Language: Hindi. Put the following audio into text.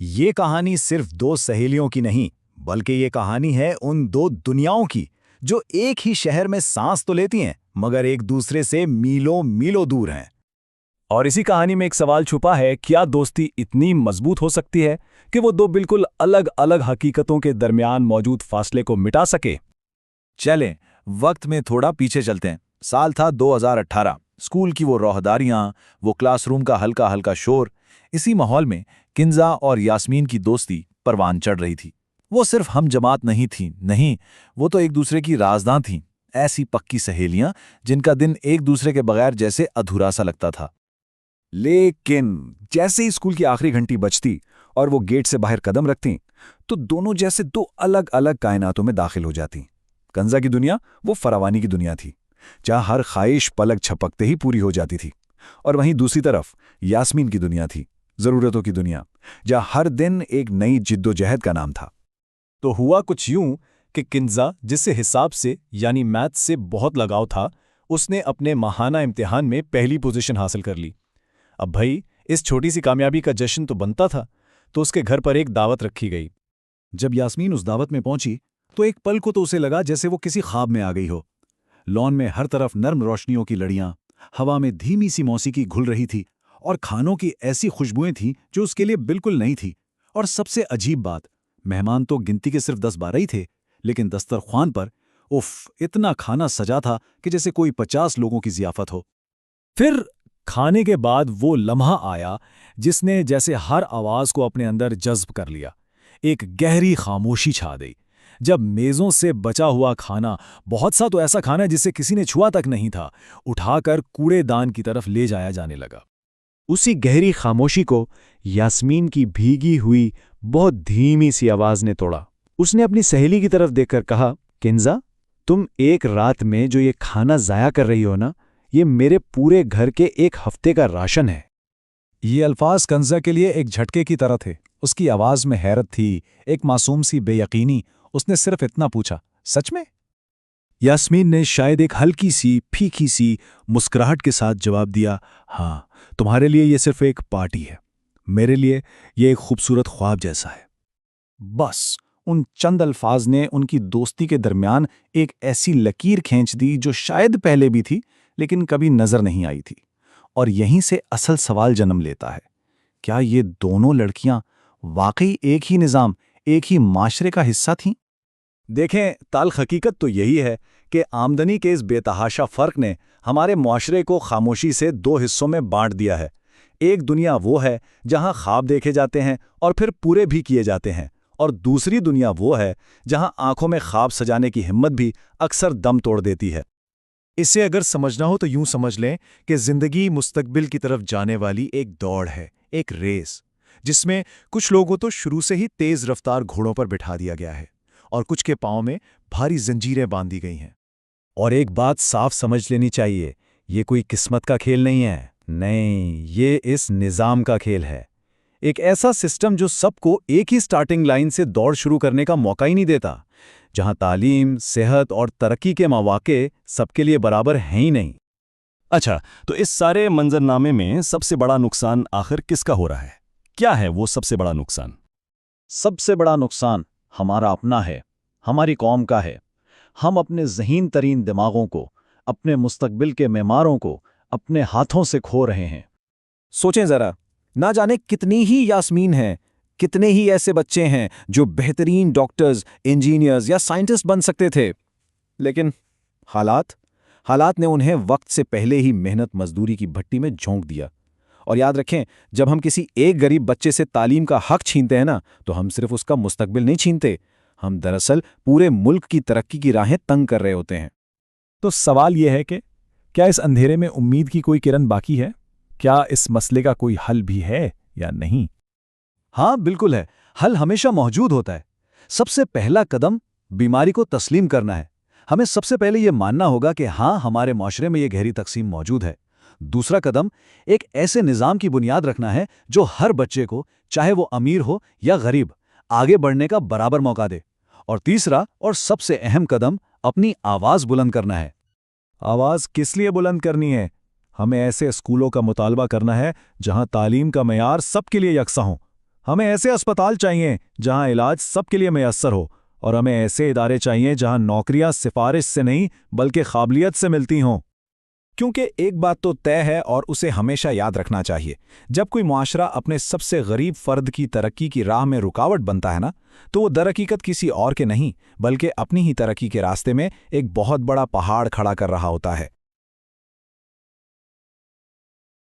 ये कहानी सिर्फ दो सहेलियों की नहीं, बल्कि ये कहानी है उन दो दुनियाओं की जो एक ही शहर में सांस तो लेती हैं, मगर एक दूसरे से मीलों मीलों दूर हैं। और इसी कहानी में एक सवाल छुपा है, क्या दोस्ती इतनी मजबूत हो सकती है कि वो दो बिल्कुल अलग अलग हकीकतों के दरमियान मौजूद फासले को मिटा सके? चलें, वक्त में थोड़ा पीछे चलते हैं। साल था 2018। स्कूल की वो रौहदारियां, वो क्लासरूम का हल्का हल्का शोर। इसी माहौल में किंजा और यास्मीन की दोस्ती परवान चढ़ रही थी। वो सिर्फ हम जमात नहीं थीं, नहीं, वो तो एक दूसरे की राजदां थीं। ऐसी पक्की सहेलियां जिनका दिन एक दूसरे के बगैर जैसे अधूरा सा लगता था। लेकिन जैसे ही स्कूल की आखिरी घंटी बजती और वो गेट से बाहर कदम रखती, तो दोनों जैसे दो अलग अलग कायनातों में दाखिल हो जाती। कंजा की दुनिया वो फरावानी की दुनिया थी, जहां हर ख्वाहिश पलक झपकते ही पूरी हो जाती थी। और वहीं दूसरी तरफ यास्मीन की दुनिया थी, जरूरतों की दुनिया, जहां हर दिन एक नई जिद्दोजहद का नाम था। तो हुआ कुछ यूं कि किंजा, जिससे हिसाब से यानी मैथ से बहुत लगाव था, उसने अपने माहाना इम्तिहान में पहली पोजीशन हासिल कर ली। अब भाई, इस छोटी सी कामयाबी का जश्न तो बनता था, तो उसके घर पर एक दावत रखी गई। जब यास्मीन उस दावत में पहुंची, तो एक पल को तो उसे लगा जैसे वो किसी ख्वाब में आ गई हो। लॉन में हर तरफ नर्म रोशनियों की लड़ियां, हवा में धीमी सी मौसीकी घुल रही थी, और खानों की ऐसी खुशबुएं थीं जो उसके लिए बिल्कुल नई थी। और सबसे अजीब बात, मेहमान तो गिनती के सिर्फ 10-12 ही थे, लेकिन दस्तरख्वान पर उफ, इतना खाना सजा था कि जैसे कोई 50 लोगों की जियाफत हो। फिर खाने के बाद वो लम्हा आया जिसने जैसे हर आवाज को अपने अंदर जज्ब कर लिया। एक गहरी खामोशी छा गई। जब मेज़ों से बचा हुआ खाना, बहुत सा तो ऐसा खाना जिसे किसी ने छुआ तक नहीं था, उठाकर कूड़ेदान की तरफ ले जाया जाने लगा। उसी गहरी खामोशी को यास्मीन की भीगी हुई बहुत धीमी सी आवाज ने तोड़ा। उसने अपनी सहेली की तरफ देखकर कहा, किंजा, तुम एक रात में जो ये खाना ज़ाया कर रही हो ना, ये मेरे पूरे घर के एक हफ्ते का राशन है। ये अल्फाज कंजा के लिए एक झटके की तरह थे। उसकी आवाज में हैरत थी, एक मासूम सी बेयकीनी। उसने सिर्फ इतना पूछा, सच में? यास्मीन ने शायद एक हल्की सी फीकी सी मुस्कुराहट के साथ जवाब दिया, हाँ, तुम्हारे लिए ये सिर्फ एक पार्टी है, मेरे लिए ये एक खूबसूरत ख्वाब जैसा है। बस उन चंद अल्फाज ने उनकी दोस्ती के दरमियान एक ऐसी लकीर खींच दी जो शायद पहले भी थी, लेकिन कभी नजर नहीं आई थी। और यहीं से असल सवाल जन्म लेता है, क्या ये दोनों लड़कियां वाकई एक ही निज़ाम, एक ही माशरे का हिस्सा थीं? देखें, ताल्ख हकीकत तो यही है कि आमदनी के इस बेतहाशा फ़र्क ने हमारे मुआशरे को खामोशी से दो हिस्सों में बांट दिया है। एक दुनिया वो है जहां ख्वाब देखे जाते हैं और फिर पूरे भी किए जाते हैं, और दूसरी दुनिया वो है जहां आंखों में ख्वाब सजाने की हिम्मत भी अक्सर दम तोड़ देती है। इसे अगर समझना हो तो यूं समझ लें कि जिंदगी मुस्तकबिल की तरफ जाने वाली एक दौड़ है, एक रेस, जिसमें कुछ लोगों तो शुरू से ही तेज रफ्तार घोड़ों पर बिठा दिया गया है और कुछ के पांव में भारी जंजीरें बांधी गई हैं। और एक बात साफ समझ लेनी चाहिए, ये कोई किस्मत का खेल नहीं है, नहीं, ये इस निज़ाम का खेल है। एक ऐसा सिस्टम जो सबको एक ही स्टार्टिंग लाइन से दौड़ शुरू करने का मौका ही नहीं देता, जहां तालीम, सेहत और तरक्की के मौके सबके लिए बराबर हैं ही नहीं। अच्छा, तो इस सारे मंजरनामे में सबसे बड़ा नुकसान आखिर किसका हो रहा है? क्या है वो सबसे बड़ा नुकसान? सबसे बड़ा नुकसान हमारा अपना है, हमारी कौम का है। हम अपने ज़हीन तरीन दिमागों को, अपने मुस्तकबिल के मेमारों को अपने हाथों से खो रहे हैं। सोचें ज़रा, ना जाने कितनी ही यास्मीन हैं, कितने ही ऐसे बच्चे हैं जो बेहतरीन डॉक्टर्स, इंजीनियर्स या साइंटिस्ट बन सकते थे, लेकिन हालात ने उन्हें वक्त से पहले ही मेहनत मजदूरी की भट्टी में झोंक दिया। और याद रखें, जब हम किसी एक गरीब बच्चे से तालीम का हक छीनते हैं ना, तो हम सिर्फ उसका मुस्तकबिल नहीं छीनते, हम दरअसल पूरे मुल्क की तरक्की की राहें तंग कर रहे होते हैं। तो सवाल यह है कि क्या इस अंधेरे में उम्मीद की कोई किरण बाकी है? क्या इस मसले का कोई हल भी है या नहीं? हाँ, बिल्कुल है। हल हमेशा मौजूद होता है। सबसे पहला कदम बीमारी को तस्लीम करना है। हमें सबसे पहले यह मानना होगा कि हाँ, हमारे माशरे में यह गहरी तकसीम मौजूद है। दूसरा कदम एक ऐसे निज़ाम की बुनियाद रखना है जो हर बच्चे को, चाहे वो अमीर हो या गरीब, आगे बढ़ने का बराबर मौका दे। और तीसरा और सबसे अहम कदम अपनी आवाज़ बुलंद करना है। आवाज़ किस लिए बुलंद करनी है? हमें ऐसे स्कूलों का मुतालबा करना है जहां तालीम का मयार सबके लिए यकसा हो, हमें ऐसे अस्पताल चाहिए जहां इलाज सबके लिए मैसर हो, और हमें ऐसे इदारे चाहिए जहां नौकरियां सिफारिश से नहीं बल्कि काबिलियत से मिलती हों। क्योंकि एक बात तो तय है और उसे हमेशा याद रखना चाहिए, जब कोई मुआशरा अपने सबसे गरीब फर्द की तरक्की की राह में रुकावट बनता है ना, तो वो दरहकीकत किसी और के नहीं बल्कि अपनी ही तरक्की के रास्ते में एक बहुत बड़ा पहाड़ खड़ा कर रहा होता है।